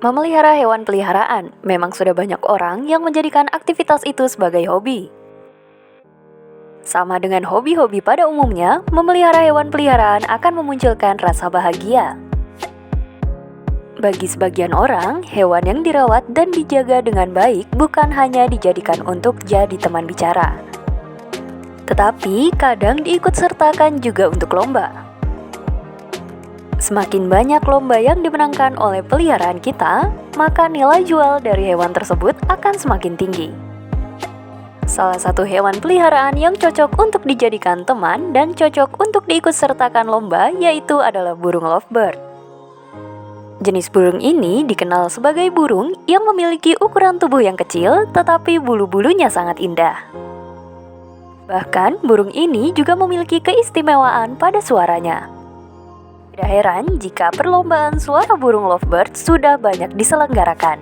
Memelihara hewan peliharaan memang sudah banyak orang yang menjadikan aktivitas itu sebagai hobi. Sama dengan hobi-hobi pada umumnya, memelihara hewan peliharaan akan memunculkan rasa bahagia. Bagi sebagian orang, hewan yang dirawat dan dijaga dengan baik bukan hanya dijadikan untuk jadi teman bicara, tetapi kadang diikutsertakan juga untuk lomba. Semakin banyak lomba yang dimenangkan oleh peliharaan kita, maka nilai jual dari hewan tersebut akan semakin tinggi. Salah satu hewan peliharaan yang cocok untuk dijadikan teman dan cocok untuk diikutsertakan lomba yaitu adalah burung lovebird. Jenis burung ini dikenal sebagai burung yang memiliki ukuran tubuh yang kecil tetapi bulu-bulunya sangat indah. Bahkan burung ini juga memiliki keistimewaan pada suaranya. Tidak heran jika perlombaan suara burung lovebird sudah banyak diselenggarakan.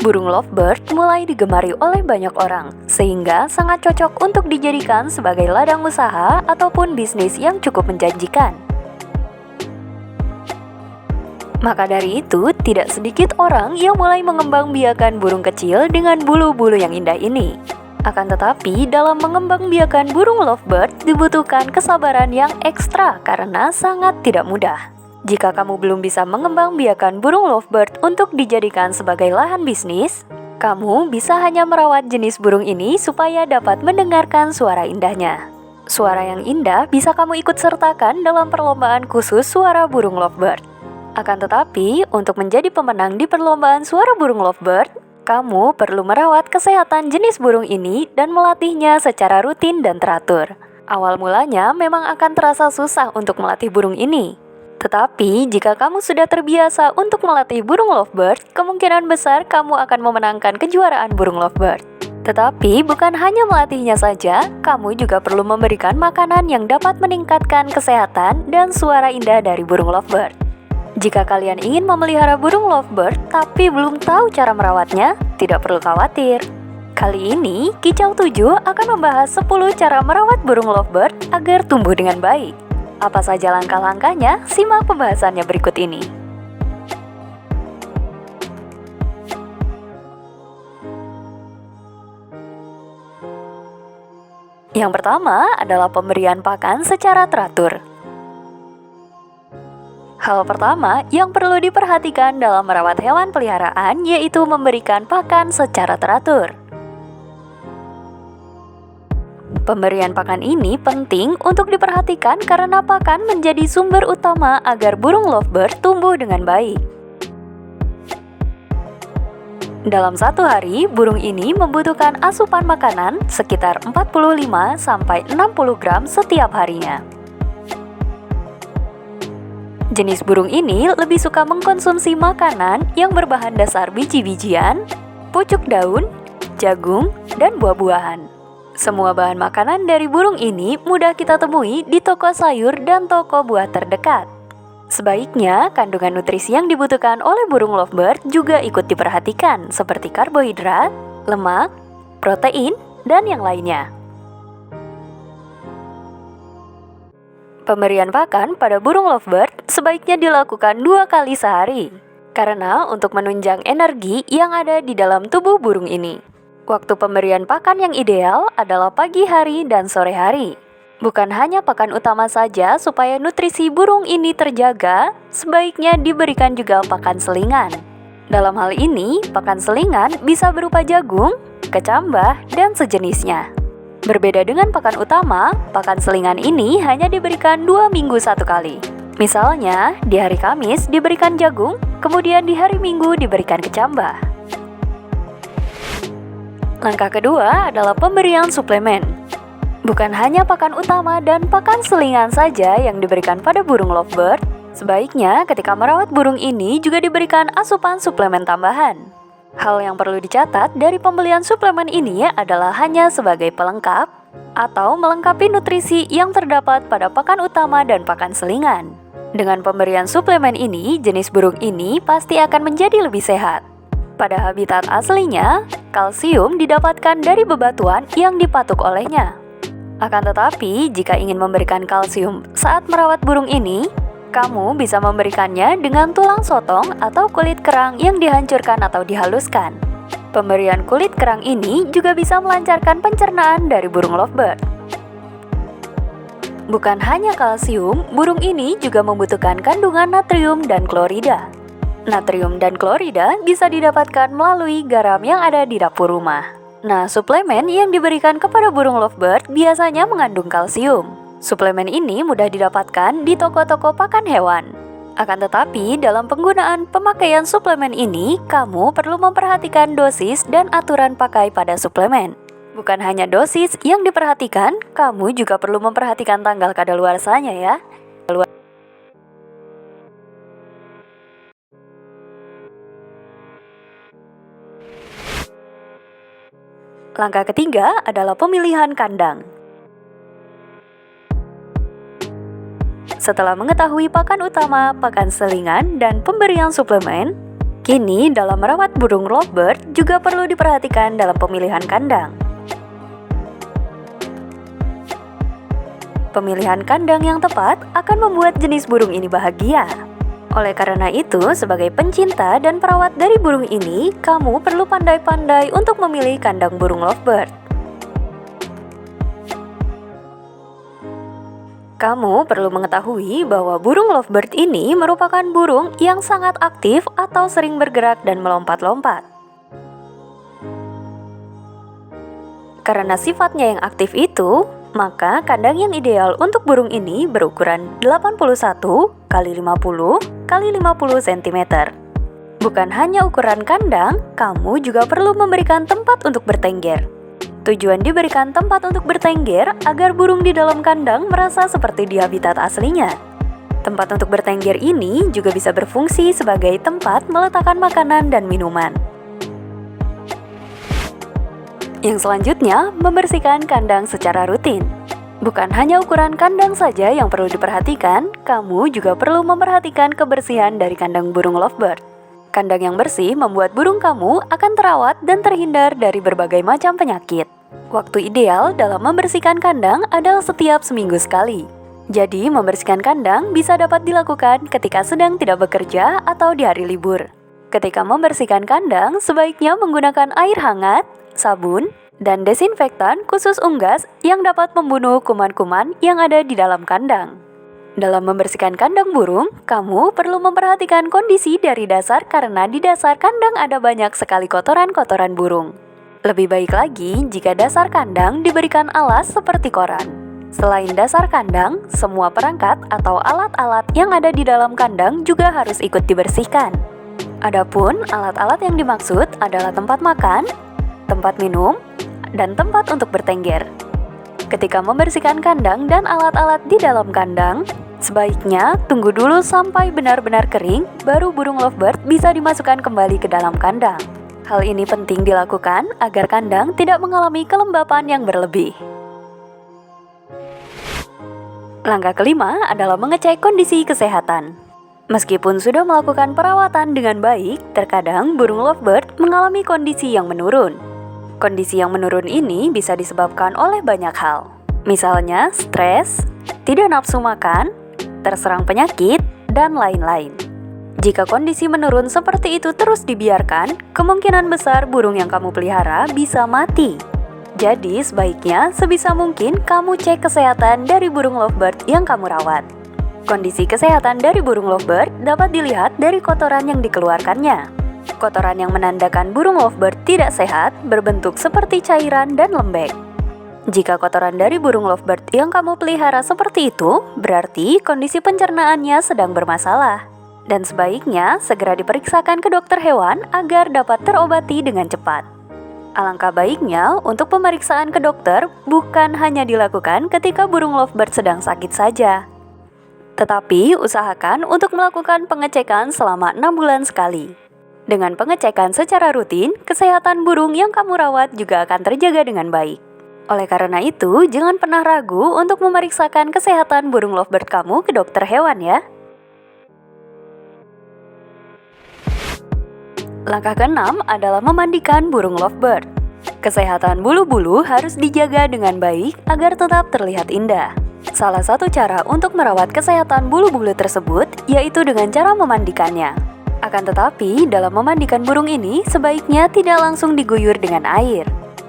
Burung lovebird mulai digemari oleh banyak orang, sehingga sangat cocok untuk dijadikan sebagai ladang usaha ataupun bisnis yang cukup menjanjikan. Maka dari itu, tidak sedikit orang yang mulai mengembangbiakan burung kecil dengan bulu-bulu yang indah ini. Akan tetapi, dalam mengembangbiakan burung lovebird dibutuhkan kesabaran yang ekstra karena sangat tidak mudah. Jika kamu belum bisa mengembangbiakan burung lovebird untuk dijadikan sebagai lahan bisnis, kamu bisa hanya merawat jenis burung ini supaya dapat mendengarkan suara indahnya. Suara yang indah bisa kamu ikut sertakan dalam perlombaan khusus suara burung lovebird. Akan tetapi, untuk menjadi pemenang di perlombaan suara burung lovebird, kamu perlu merawat kesehatan jenis burung ini dan melatihnya secara rutin dan teratur. Awal mulanya memang akan terasa susah untuk melatih burung ini. Tetapi, jika kamu sudah terbiasa untuk melatih burung lovebird, kemungkinan besar kamu akan memenangkan kejuaraan burung lovebird. Tetapi, bukan hanya melatihnya saja, kamu juga perlu memberikan makanan yang dapat meningkatkan kesehatan dan suara indah dari burung lovebird. Jika kalian ingin memelihara burung lovebird tapi belum tahu cara merawatnya, tidak perlu khawatir. Kali ini, Kicau 7 akan membahas 10 cara merawat burung lovebird agar tumbuh dengan baik. Apa saja langkah-langkahnya? Simak pembahasannya berikut ini. Yang pertama adalah pemberian pakan secara teratur. Hal pertama yang perlu diperhatikan dalam merawat hewan peliharaan yaitu memberikan pakan secara teratur. Pemberian pakan ini penting untuk diperhatikan karena pakan menjadi sumber utama agar burung lovebird tumbuh dengan baik. Dalam satu hari, burung ini membutuhkan asupan makanan sekitar 45-60 gram setiap harinya. Jenis burung ini lebih suka mengkonsumsi makanan yang berbahan dasar biji-bijian, pucuk daun, jagung, dan buah-buahan. Semua bahan makanan dari burung ini mudah kita temui di toko sayur dan toko buah terdekat. Sebaiknya, kandungan nutrisi yang dibutuhkan oleh burung lovebird juga ikut diperhatikan seperti karbohidrat, lemak, protein, dan yang lainnya. Pemberian pakan pada burung lovebird sebaiknya dilakukan 2 kali sehari, karena untuk menunjang energi yang ada di dalam tubuh burung ini. Waktu pemberian pakan yang ideal adalah pagi hari dan sore hari. Bukan hanya pakan utama saja supaya nutrisi burung ini terjaga, sebaiknya diberikan juga pakan selingan. Dalam hal ini, pakan selingan bisa berupa jagung, kecambah, dan sejenisnya. Berbeda dengan pakan utama, pakan selingan ini hanya diberikan 2 minggu 1 kali. Misalnya, di hari Kamis diberikan jagung, kemudian di hari Minggu diberikan kecambah. Langkah kedua adalah pemberian suplemen. Bukan hanya pakan utama dan pakan selingan saja yang diberikan pada burung lovebird, sebaiknya ketika merawat burung ini juga diberikan asupan suplemen tambahan. Hal yang perlu dicatat dari pembelian suplemen ini adalah hanya sebagai pelengkap atau melengkapi nutrisi yang terdapat pada pakan utama dan pakan selingan. Dengan pemberian suplemen ini, jenis burung ini pasti akan menjadi lebih sehat. Pada habitat aslinya, kalsium didapatkan dari bebatuan yang dipatuk olehnya. Akan tetapi, jika ingin memberikan kalsium saat merawat burung ini, Kamu bisa memberikannya dengan tulang sotong atau kulit kerang yang dihancurkan atau dihaluskan. Pemberian kulit kerang ini juga bisa melancarkan pencernaan dari burung lovebird. Bukan hanya kalsium, burung ini juga membutuhkan kandungan natrium dan klorida. Natrium dan klorida bisa didapatkan melalui garam yang ada di dapur rumah. Nah, suplemen yang diberikan kepada burung lovebird biasanya mengandung kalsium. Suplemen ini mudah didapatkan di toko-toko pakan hewan. Akan tetapi, dalam penggunaan pemakaian suplemen ini, kamu perlu memperhatikan dosis dan aturan pakai pada suplemen. Bukan hanya dosis yang diperhatikan, kamu juga perlu memperhatikan tanggal kadaluarsanya ya. Langkah ketiga adalah pemilihan kandang. Setelah mengetahui pakan utama, pakan selingan, dan pemberian suplemen, kini dalam merawat burung lovebird juga perlu diperhatikan dalam pemilihan kandang. Pemilihan kandang yang tepat akan membuat jenis burung ini bahagia. Oleh karena itu, sebagai pencinta dan perawat dari burung ini, kamu perlu pandai-pandai untuk memilih kandang burung lovebird. Kamu perlu mengetahui bahwa burung lovebird ini merupakan burung yang sangat aktif atau sering bergerak dan melompat-lompat. Karena sifatnya yang aktif itu, maka kandang yang ideal untuk burung ini berukuran 81 x 50 x 50 cm. Bukan hanya ukuran kandang, kamu juga perlu memberikan tempat untuk bertengger. Tujuan diberikan tempat untuk bertengger agar burung di dalam kandang merasa seperti di habitat aslinya. Tempat untuk bertengger ini juga bisa berfungsi sebagai tempat meletakkan makanan dan minuman. Yang selanjutnya, membersihkan kandang secara rutin. Bukan hanya ukuran kandang saja yang perlu diperhatikan, kamu juga perlu memperhatikan kebersihan dari kandang burung lovebird. Kandang yang bersih membuat burung kamu akan terawat dan terhindar dari berbagai macam penyakit. Waktu ideal dalam membersihkan kandang adalah setiap seminggu sekali. Jadi, membersihkan kandang bisa dapat dilakukan ketika sedang tidak bekerja atau di hari libur. Ketika membersihkan kandang, sebaiknya menggunakan air hangat, sabun, dan desinfektan khusus unggas yang dapat membunuh kuman-kuman yang ada di dalam kandang. Dalam membersihkan kandang burung, kamu perlu memperhatikan kondisi dari dasar karena di dasar kandang ada banyak sekali kotoran-kotoran burung. Lebih baik lagi jika dasar kandang diberikan alas seperti koran. Selain dasar kandang, semua perangkat atau alat-alat yang ada di dalam kandang juga harus ikut dibersihkan. Adapun alat-alat yang dimaksud adalah tempat makan, tempat minum, dan tempat untuk bertengger. Ketika membersihkan kandang dan alat-alat di dalam kandang, sebaiknya tunggu dulu sampai benar-benar kering, baru burung lovebird bisa dimasukkan kembali ke dalam kandang. Hal ini penting dilakukan agar kandang tidak mengalami kelembapan yang berlebih. Langkah kelima adalah mengecek kondisi kesehatan. Meskipun sudah melakukan perawatan dengan baik, terkadang burung lovebird mengalami kondisi yang menurun. Kondisi yang menurun ini bisa disebabkan oleh banyak hal. Misalnya stres, tidak nafsu makan, terserang penyakit, dan lain-lain. Jika kondisi menurun seperti itu terus dibiarkan, kemungkinan besar burung yang kamu pelihara bisa mati. Jadi sebaiknya sebisa mungkin kamu cek kesehatan dari burung lovebird yang kamu rawat. Kondisi kesehatan dari burung lovebird dapat dilihat dari kotoran yang dikeluarkannya. Kotoran yang menandakan burung lovebird tidak sehat berbentuk seperti cairan dan lembek. Jika kotoran dari burung lovebird yang kamu pelihara seperti itu, berarti kondisi pencernaannya sedang bermasalah. Dan sebaiknya segera diperiksakan ke dokter hewan agar dapat terobati dengan cepat. Alangkah baiknya untuk pemeriksaan ke dokter bukan hanya dilakukan ketika burung lovebird sedang sakit saja. Tetapi usahakan untuk melakukan pengecekan selama 6 bulan sekali. Dengan pengecekan secara rutin, kesehatan burung yang kamu rawat juga akan terjaga dengan baik. Oleh karena itu, jangan pernah ragu untuk memeriksakan kesehatan burung lovebird kamu ke dokter hewan ya. Langkah keenam adalah memandikan burung lovebird. Kesehatan bulu-bulu harus dijaga dengan baik agar tetap terlihat indah. Salah satu cara untuk merawat kesehatan bulu-bulu tersebut yaitu dengan cara memandikannya. Akan tetapi, dalam memandikan burung ini sebaiknya tidak langsung diguyur dengan air.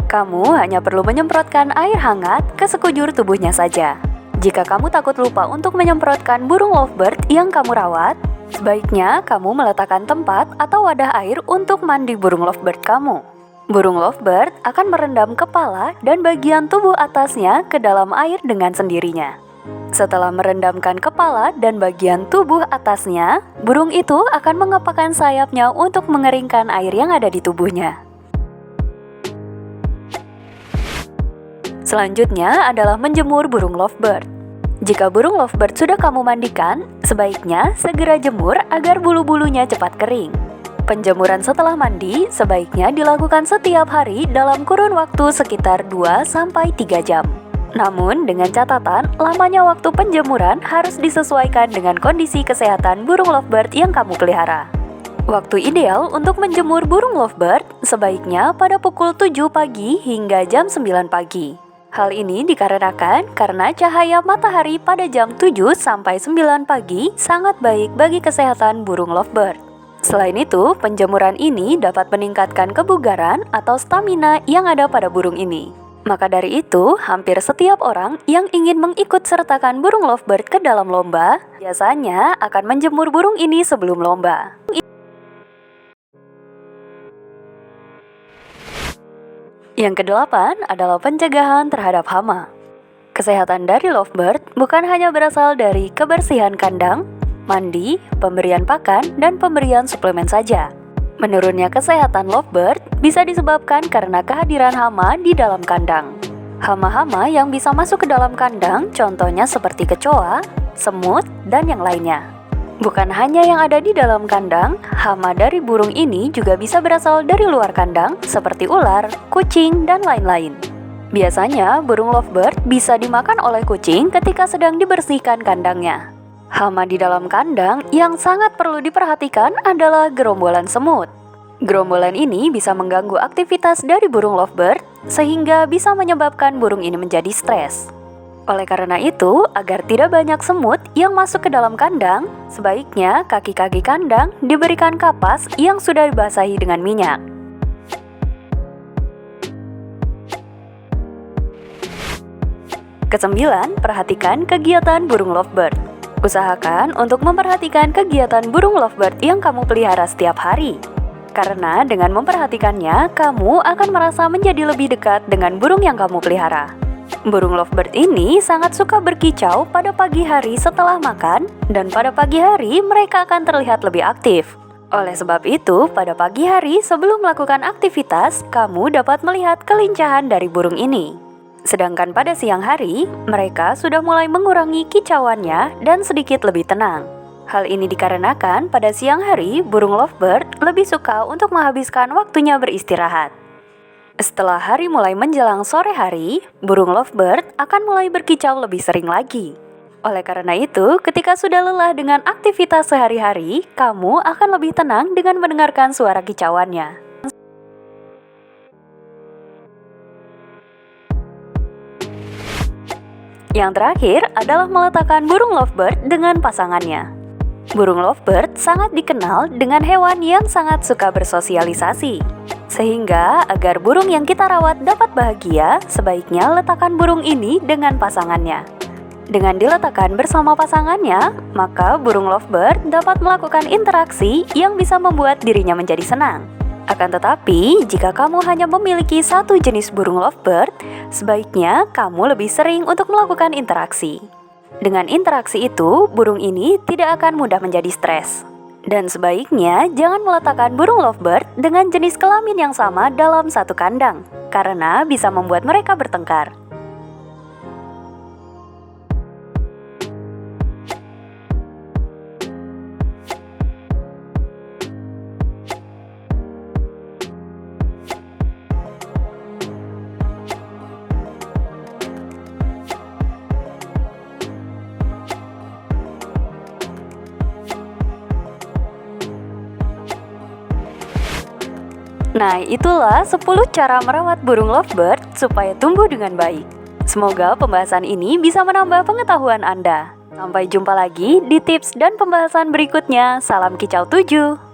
Kamu hanya perlu menyemprotkan air hangat ke sekujur tubuhnya saja. Jika kamu takut lupa untuk menyemprotkan burung lovebird yang kamu rawat, sebaiknya kamu meletakkan tempat atau wadah air untuk mandi burung lovebird kamu. Burung lovebird akan merendam kepala dan bagian tubuh atasnya ke dalam air dengan sendirinya. Setelah merendamkan kepala dan bagian tubuh atasnya, burung itu akan mengepakkan sayapnya untuk mengeringkan air yang ada di tubuhnya. Selanjutnya adalah menjemur burung lovebird. Jika burung lovebird sudah kamu mandikan, sebaiknya segera jemur agar bulu-bulunya cepat kering. Penjemuran setelah mandi sebaiknya dilakukan setiap hari dalam kurun waktu sekitar 2-3 jam. Namun, dengan catatan, lamanya waktu penjemuran harus disesuaikan dengan kondisi kesehatan burung lovebird yang kamu pelihara. Waktu ideal untuk menjemur burung lovebird sebaiknya pada pukul 7 pagi hingga jam 9 pagi. Hal ini dikarenakan karena cahaya matahari pada jam 7-9 pagi sangat baik bagi kesehatan burung lovebird. Selain itu, penjemuran ini dapat meningkatkan kebugaran atau stamina yang ada pada burung ini. Maka dari itu, hampir setiap orang yang ingin mengikut sertakan burung lovebird ke dalam lomba, biasanya akan menjemur burung ini sebelum lomba. Yang kedelapan adalah pencegahan terhadap hama. Kesehatan dari lovebird bukan hanya berasal dari kebersihan kandang, mandi, pemberian pakan, dan pemberian suplemen saja. Menurunnya kesehatan lovebird bisa disebabkan karena kehadiran hama di dalam kandang. Hama-hama yang bisa masuk ke dalam kandang contohnya seperti kecoa, semut, dan yang lainnya. Bukan hanya yang ada di dalam kandang, hama dari burung ini juga bisa berasal dari luar kandang seperti ular, kucing, dan lain-lain. Biasanya burung lovebird bisa dimakan oleh kucing ketika sedang dibersihkan kandangnya. Hama di dalam kandang yang sangat perlu diperhatikan adalah gerombolan semut. Gerombolan ini bisa mengganggu aktivitas dari burung lovebird sehingga bisa menyebabkan burung ini menjadi stres. Oleh karena itu, agar tidak banyak semut yang masuk ke dalam kandang, sebaiknya kaki-kaki kandang diberikan kapas yang sudah dibasahi dengan minyak. Kesembilan, perhatikan kegiatan burung lovebird. Usahakan untuk memperhatikan kegiatan burung lovebird yang kamu pelihara setiap hari. Karena dengan memperhatikannya, kamu akan merasa menjadi lebih dekat dengan burung yang kamu pelihara. Burung lovebird ini sangat suka berkicau pada pagi hari setelah makan, dan pada pagi hari mereka akan terlihat lebih aktif. Oleh sebab itu, pada pagi hari sebelum melakukan aktivitas, kamu dapat melihat kelincahan dari burung ini. Sedangkan pada siang hari, mereka sudah mulai mengurangi kicauannya dan sedikit lebih tenang. Hal ini dikarenakan pada siang hari, burung lovebird lebih suka untuk menghabiskan waktunya beristirahat. Setelah hari mulai menjelang sore hari, burung lovebird akan mulai berkicau lebih sering lagi. Oleh karena itu, ketika sudah lelah dengan aktivitas sehari-hari, kamu akan lebih tenang dengan mendengarkan suara kicauannya. Yang terakhir adalah meletakkan burung lovebird dengan pasangannya. Burung lovebird sangat dikenal dengan hewan yang sangat suka bersosialisasi. Sehingga agar burung yang kita rawat dapat bahagia, sebaiknya letakkan burung ini dengan pasangannya. Dengan diletakkan bersama pasangannya, maka burung lovebird dapat melakukan interaksi yang bisa membuat dirinya menjadi senang. Akan tetapi, jika kamu hanya memiliki satu jenis burung lovebird, sebaiknya kamu lebih sering untuk melakukan interaksi. Dengan interaksi itu, burung ini tidak akan mudah menjadi stres. Dan sebaiknya jangan meletakkan burung lovebird dengan jenis kelamin yang sama dalam satu kandang, karena bisa membuat mereka bertengkar. Nah, itulah 10 cara merawat burung lovebird supaya tumbuh dengan baik. Semoga pembahasan ini bisa menambah pengetahuan Anda. Sampai jumpa lagi di tips dan pembahasan berikutnya. Salam kicau 7.